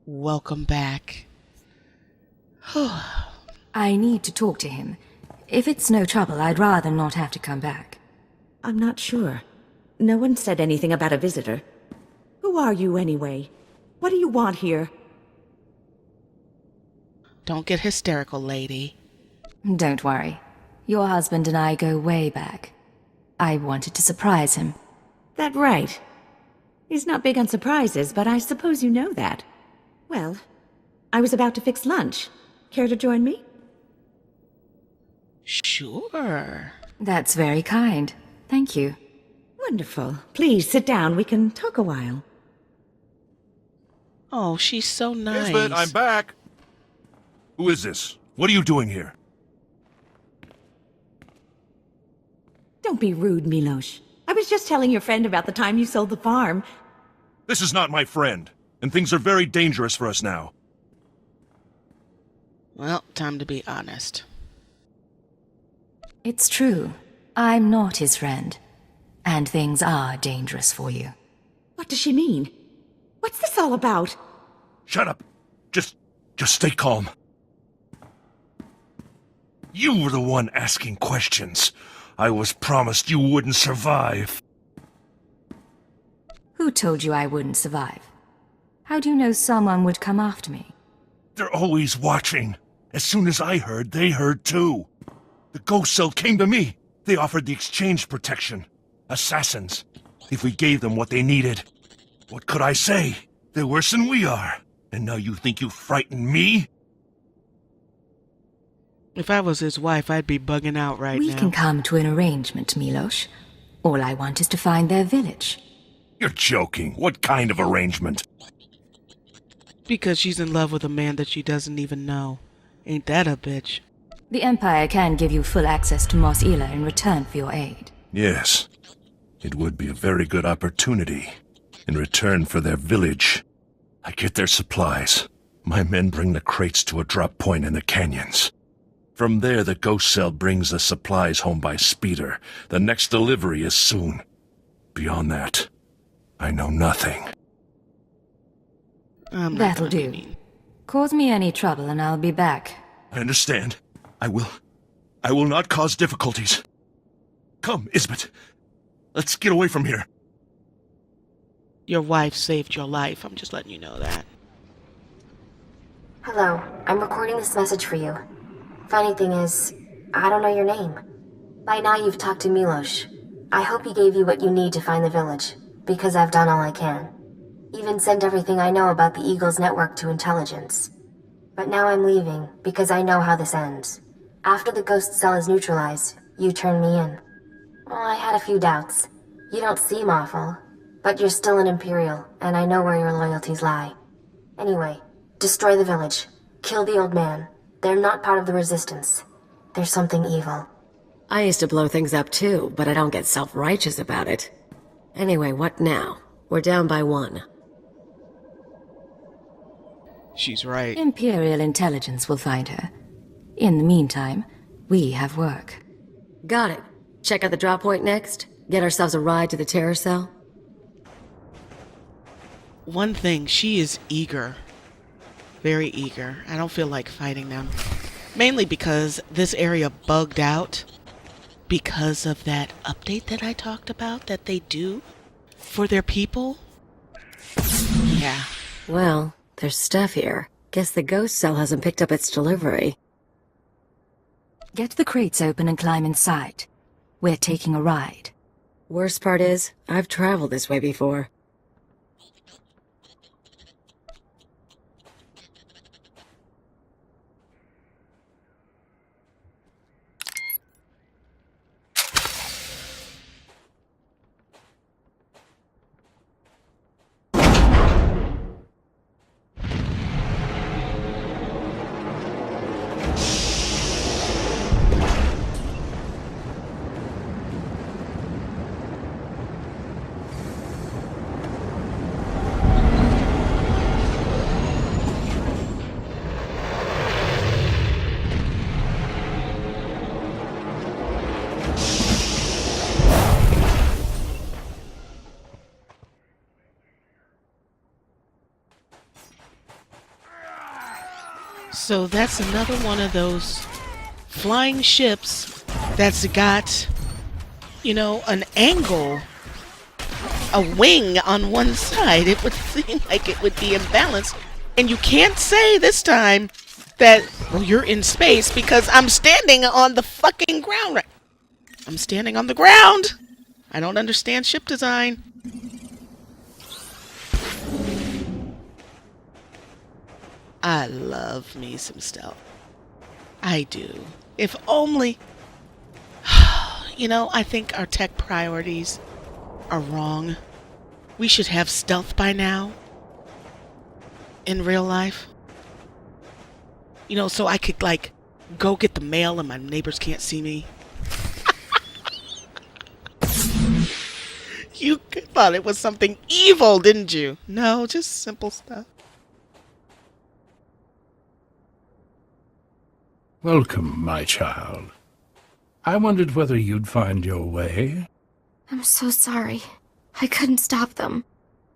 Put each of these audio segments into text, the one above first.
Welcome back. I need to talk to him. If it's no trouble, I'd rather not have to come back. I'm not sure. No one said anything about a visitor. Who are you, anyway? What do you want here? Don't get hysterical, lady. Don't worry. Your husband and I go way back. I wanted to surprise him. That right. He's not big on surprises, but I suppose you know that. Well, I was about to fix lunch. Care to join me? Sure. That's very kind. Thank you. Wonderful. Please sit down. We can talk a while. Oh, she's so nice. Nisbet, I'm back. Who is this? What are you doing here? Don't be rude, Milos. I was just telling your friend about the time you sold the farm. This is not my friend, and things are very dangerous for us now. Well, time to be honest. It's true. I'm not his friend. And things are dangerous for you. What does she mean? What's this all about? Shut up. Just stay calm. You were the one asking questions. I was promised you wouldn't survive. Who told you I wouldn't survive? How do you know someone would come after me? They're always watching. As soon as I heard, they heard too. The ghost cell came to me. They offered the exchange protection. Assassins. If we gave them what they needed. What could I say? They're worse than we are. And now you think you frighten me? If I was his wife, I'd be bugging out right now. We can come to an arrangement, Milos. All I want is to find their village. You're joking. What kind of arrangement? Because she's in love with a man that she doesn't even know. Ain't that a bitch? The Empire can give you full access to Mos Ela in return for your aid. Yes. It would be a very good opportunity. In return for their village. I get their supplies. My men bring the crates to a drop point in the canyons. From there, the ghost cell brings the supplies home by speeder. The next delivery is soon. Beyond that, I know nothing. That'll do. Cause me any trouble and I'll be back. I understand. I will not cause difficulties. Come, Isbet. Let's get away from here. Your wife saved your life. I'm just letting you know that. Hello, I'm recording this message for you. Funny thing is, I don't know your name. By now you've talked to Milos. I hope he gave you what you need to find the village, because I've done all I can. Even sent everything I know about the Eagle's network to intelligence. But now I'm leaving, because I know how this ends. After the ghost cell is neutralized, you turn me in. Well, I had a few doubts. You don't seem awful, but you're still an Imperial, and I know where your loyalties lie. Anyway, destroy the village. Kill the old man. They're not part of the Resistance. There's something evil. I used to blow things up too, but I don't get self-righteous about it. Anyway, what now? We're down by 1. She's right. Imperial intelligence will find her. In the meantime, we have work. Got it. Check out the drop point next? Get ourselves a ride to the terror cell? One thing, she is eager. Very eager. I don't feel like fighting them. Mainly because this area bugged out because of that update that I talked about that they do for their people. Yeah. Well, there's stuff here. Guess the ghost cell hasn't picked up its delivery. Get the crates open and climb inside. We're taking a ride. Worst part is, I've traveled this way before. So that's another one of those flying ships that's got, you know, an angle, a wing on one side. It would seem like it would be imbalanced. And you can't say this time that, well, you're in space because I'm standing on the fucking ground. I'm standing on the ground. I don't understand ship design. I love me some stealth. I do. If only... You know, I think our tech priorities are wrong. We should have stealth by now. In real life. You know, so I could, like, go get the mail and my neighbors can't see me. You thought it was something evil, didn't you? No, just simple stuff. Welcome, my child. I wondered whether you'd find your way. I'm so sorry. I couldn't stop them.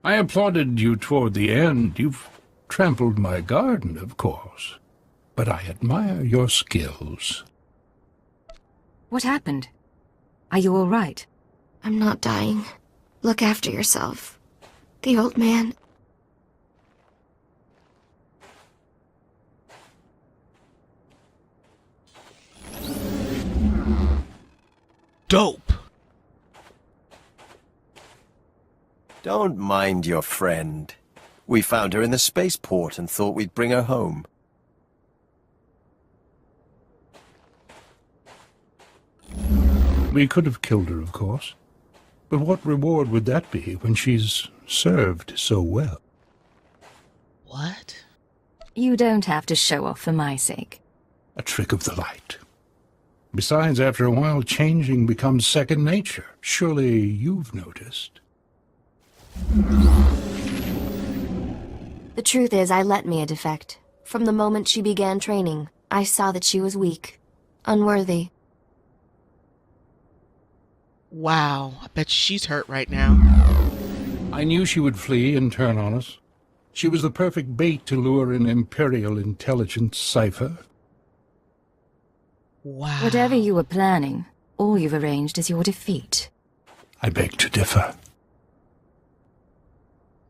I applauded you toward the end. You've trampled my garden, of course. But I admire your skills. What happened? Are you all right? I'm not dying. Look after yourself. The old man... Dope. Don't mind your friend. We found her in the spaceport and thought we'd bring her home. We could have killed her, of course. But what reward would that be when she's served so well? What? You don't have to show off for my sake. A trick of the light. Besides, after a while, changing becomes second nature. Surely you've noticed. The truth is, I let Mia defect. From the moment she began training, I saw that she was weak, unworthy. Wow, I bet she's hurt right now. I knew she would flee and turn on us. She was the perfect bait to lure an Imperial intelligence cipher. Wow. Whatever you were planning, all you've arranged is your defeat. I beg to differ.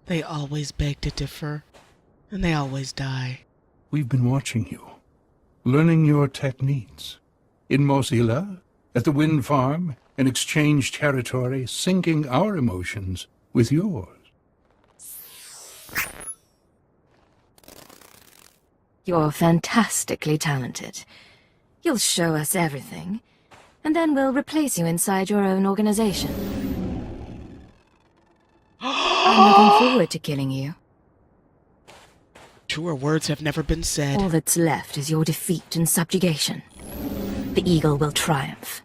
They always beg to differ, and they always die. We've been watching you, learning your techniques. In Mosila, at the wind farm, in exchange territory, syncing our emotions with yours. You're fantastically talented. You'll show us everything, and then we'll replace you inside your own organization. I'm looking forward to killing you. Truer words have never been said. All that's left is your defeat and subjugation. The Eagle will triumph.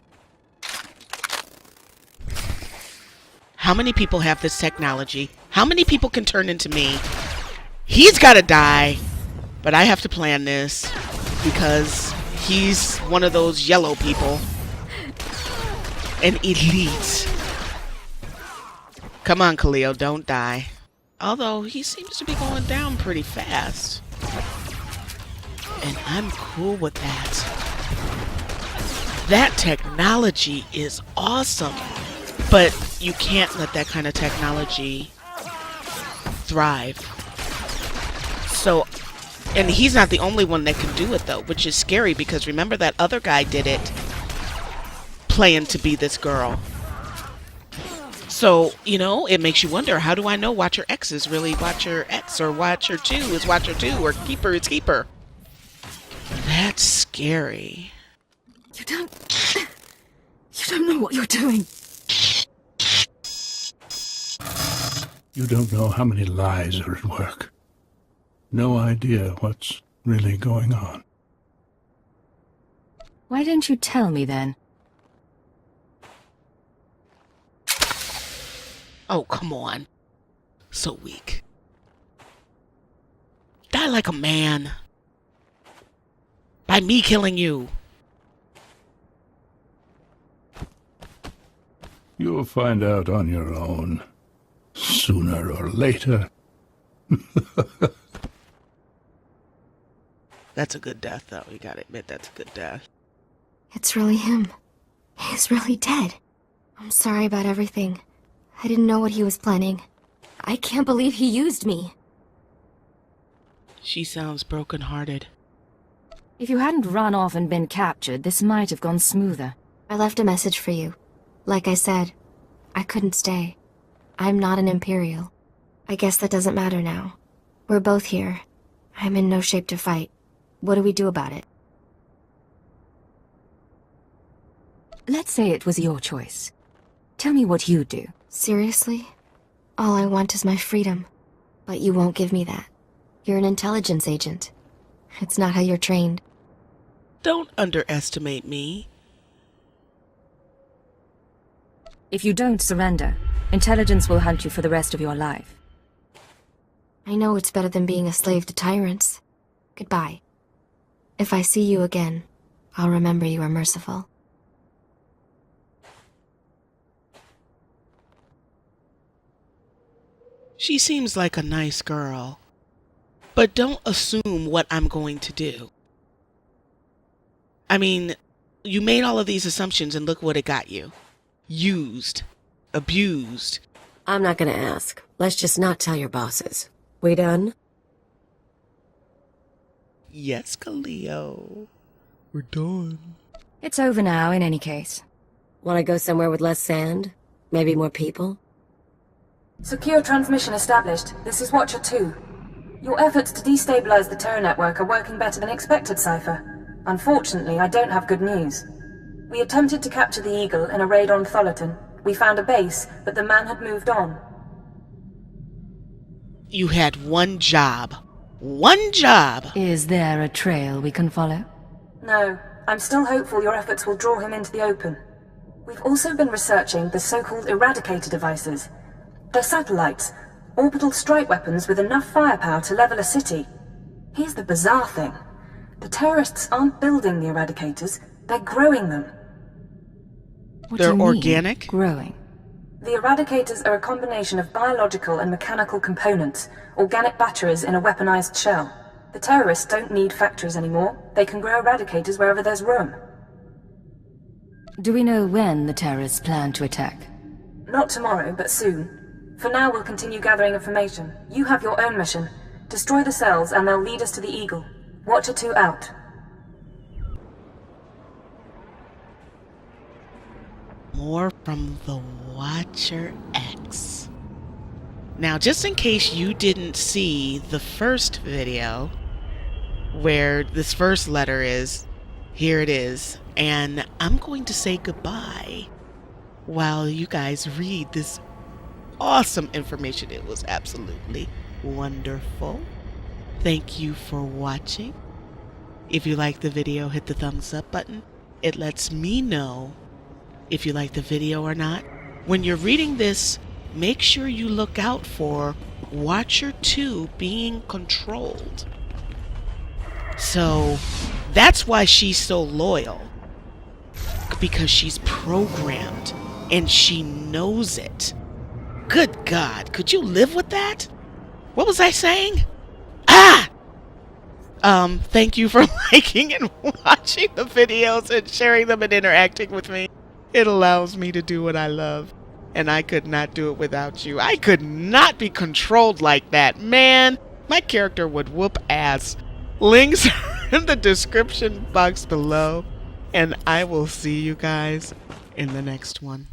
How many people have this technology? How many people can turn into me? He's gotta die. But I have to plan this because he's one of those yellow people. An elite. Come on, Khalil, don't die. Although he seems to be going down pretty fast. And I'm cool with that. That technology is awesome. But you can't let that kind of technology thrive. So, and he's not the only one that can do it though, which is scary because remember that other guy did it playing to be this girl. So, you know, it makes you wonder, how do I know Watcher X is really Watcher X or Watcher 2 is Watcher 2 or Keeper is Keeper? That's scary. You don't know what you're doing. You don't know how many lies are at work. No idea what's really going on. Why don't you tell me then? Oh, come on. So weak. Die like a man. By me killing you. You'll find out on your own. Sooner or later. That's That's a good death, though. You gotta admit, that's a good death. It's really him. He's really dead. I'm sorry about everything. I didn't know what he was planning. I can't believe he used me. She sounds broken-hearted. If you hadn't run off and been captured, this might have gone smoother. I left a message for you. Like I said, I couldn't stay. I'm not an Imperial. I guess that doesn't matter now. We're both here. I'm in no shape to fight. What do we do about it? Let's say it was your choice. Tell me what you'd do. Seriously? All I want is my freedom. But you won't give me that. You're an intelligence agent. It's not how you're trained. Don't underestimate me. If you don't surrender, intelligence will hunt you for the rest of your life. I know it's better than being a slave to tyrants. Goodbye. If I see you again, I'll remember you are merciful. She seems like a nice girl. But don't assume what I'm going to do. I mean, you made all of these assumptions and look what it got you. Used. Abused. I'm not gonna ask. Let's just not tell your bosses. We done? Yes, Khalil. We're done. It's over now, in any case. Wanna go somewhere with less sand? Maybe more people? Secure transmission established. This is Watcher 2. Your efforts to destabilize the terror network are working better than expected, Cypher. Unfortunately, I don't have good news. We attempted to capture the Eagle in a raid on Tholiton. We found a base, but the man had moved on. You had one job. One job! Is there a trail we can follow? No, I'm still hopeful your efforts will draw him into the open. We've also been researching the so-called Eradicator devices. They're satellites, orbital strike weapons with enough firepower to level a city. Here's the bizarre thing. The terrorists aren't building the Eradicators, they're growing them. What They're do you mean, organic? growing? The Eradicators are a combination of biological and mechanical components, organic batteries in a weaponized shell. The terrorists don't need factories anymore. They can grow Eradicators wherever there's room. Do we know when the terrorists plan to attack? Not tomorrow, but soon. For now, we'll continue gathering information. You have your own mission. Destroy the cells, and they'll lead us to the Eagle. Watcher 2 out. More from the Watcher X. Now, just in case you didn't see the first video, where this first letter is, here it is. And I'm going to say goodbye while you guys read this awesome information. It was absolutely wonderful. Thank you for watching. If you like the video, hit the thumbs up button. It lets me know if you like the video or not. When you're reading this, make sure you look out for Watcher 2 being controlled. So that's why she's so loyal. Because she's programmed and she knows it. Good God, could you live with that? What was I saying? Thank you for liking and watching the videos and sharing them and interacting with me. It allows me to do what I love. And I could not do it without you. I could not be controlled like that. Man, my character would whoop ass. Links are in the description box below. And I will see you guys in the next one.